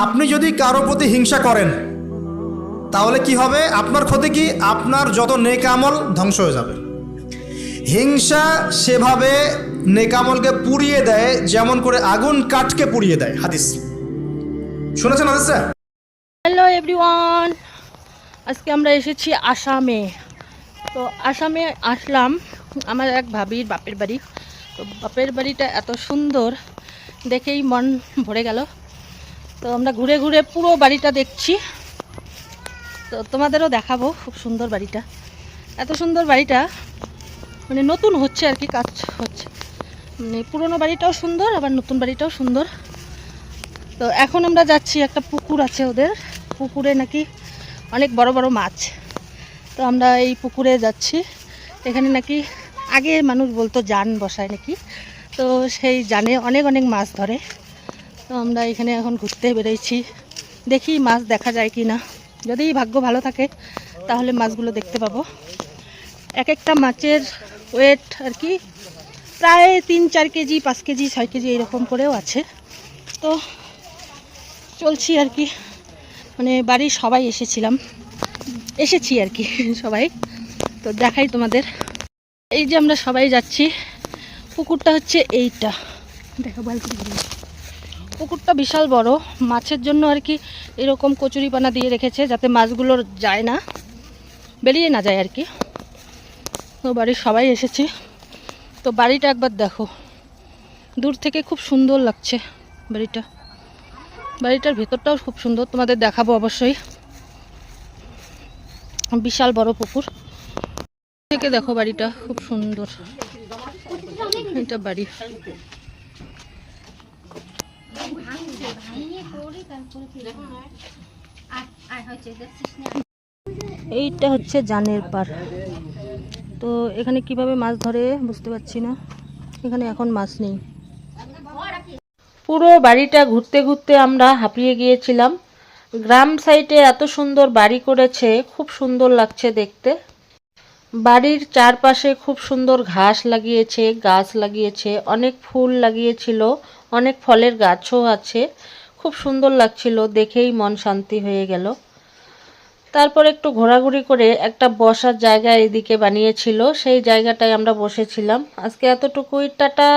আপনি যদি কারো প্রতি হিংসা করেন তাহলে কি হবে? আপনার ক্ষতি কি? আপনার যত নেক আমল ধ্বংস হয়ে যাবে। হিংসা সেভাবে নেক আমলকে পুড়িয়ে দেয় যেমন করে আগুন কাঠকে পুড়িয়ে দেয়। হাদিস শুনেছেন হাদিসটা? হ্যালো এভরিওয়ান, আজকে আমরা এসেছি আসামে। তো আসামে আসলাম আমার এক ভাবির বাপের বাড়ি। তো বাপের বাড়িটা এত সুন্দর, দেখেই মন ভরে গেল। তো আমরা ঘুরে ঘুরে পুরো বাড়িটা দেখছি, তো তোমাদেরও দেখাবো। খুব সুন্দর বাড়িটা, এত সুন্দর বাড়িটা, মানে নতুন হচ্ছে আর কি, কাজ হচ্ছে। মানে পুরনো বাড়িটাও সুন্দর, আবার নতুন বাড়িটাও সুন্দর। তো এখন আমরা যাচ্ছি, একটা পুকুর আছে ওদের, পুকুরে নাকি অনেক বড় বড় মাছ। তো আমরা এই পুকুরে যাচ্ছি। এখানে নাকি আগে মানুষ বলতো জান বসায় নাকি, তো সেই জানে অনেক অনেক মাছ ধরে। তো আমরা এখানে এখন ঘুরতে বেরিয়েছি, দেখি মাছ দেখা যায় কি না। যদি ভাগ্য ভালো থাকে তাহলে মাছগুলো দেখতে পাবো। এক একটা মাছের ওয়েট আর কি প্রায় 3-4 কেজি, 5 কেজি, 6 কেজি এরকম করেও আছে। তো চলছি আর কি, মানে বাড়ির সবাই এসেছি আর কি সবাই। তো দেখাই তোমাদের, এই যে আমরা সবাই যাচ্ছি। পুকুরটা হচ্ছে এইটা, দেখো পুকুরটা বিশাল বড়, মাছের জন্য আর কি এরকম কচুরিপানা দিয়ে রেখেছে যাতে মাছগুলো যায় না, বেরিয়ে না যায় আর কি। তো বাড়ির সবাই এসেছি। তো বাড়িটা একবার দেখো, দূর থেকে খুব সুন্দর লাগছে বাড়িটার ভেতরটাও খুব সুন্দর, তোমাদের দেখাবো অবশ্যই। বিশাল বড় পুকুর থেকে দেখো বাড়িটা খুব সুন্দর। এটা বাড়ি, এইটা হচ্ছে জানের পার। তো এখানে কিভাবে মাছ ধরে বুঝতে পারছি না, এখানে এখন মাছ নেই। পুরো বাড়িটা ঘুরতে ঘুরতে আমরা হাঁপিয়ে গিয়েছিলাম। গ্রাম সাইডে এত সুন্দর বাড়ি করেছে, খুব সুন্দর লাগছে দেখতে। বাড়ির চারপাশে খুব সুন্দর ঘাস লাগিয়েছে, গাছ লাগিয়েছে, অনেক ফুল লাগিয়েছিল, অনেক ফলের গাছও আছে। খুব সুন্দর লাগছিল, দেখেই মন শান্তি হয়ে গেল। তারপর একটু ঘোরাঘুরি করে একটা বসার জায়গা এদিকে বানিয়েছিল, সেই জায়গাটায় আমরা বসেছিলাম। আজকে এতটুকুই, টাটা।